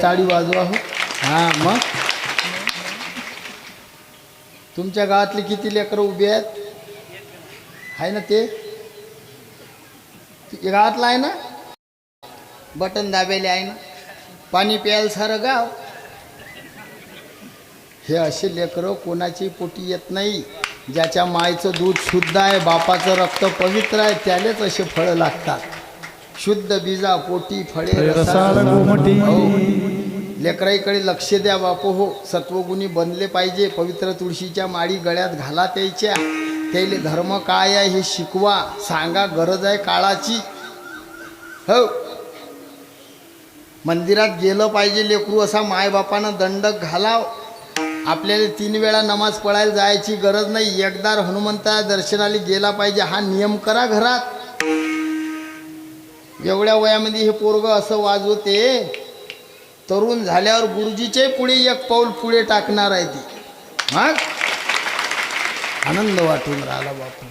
टाळी वाजवा हो. हां मग तुमच्या गावातले किती लेकरं उभी आहेत? आहे ना ते गावातलं आहे ना, बटन दाबेले आहे ना, पाणी प्यायला सारं गाव. हे असे लेकरं कोणाची पोटी येत नाही. ज्याच्या मायचं दूध शुद्ध आहे, बापाचं रक्त पवित्र आहे, त्यालेच असे फळं लागतात. शुद्ध बीजा पोटी फळे रसाळ गोमटी. लेकराईकडे लक्ष द्या बापू हो. सत्वगुणी बनले पाहिजे. पवित्र तुळशीच्या माळी गळ्यात घाला त्याच्या. त्याले धर्म काय आहे हे शिकवा, सांगा. गरज आहे काळाची हो. मंदिरात गेलं पाहिजे लेकरू, असा मायबापानं दंडक घालाव. आपल्याला 3 वेळा नमाज पळायला जायची गरज नाही. एकदा हनुमंता दर्शनाला गेला पाहिजे, हा नियम करा घरात. एवढ्या वयामध्ये हे पोरग असं वाजवते, तरुण झाल्यावर गुरुजीचे पुढे 1 पाऊल पुढे टाकणार आहे ती. मग आनंद वाटून राहिला बापू.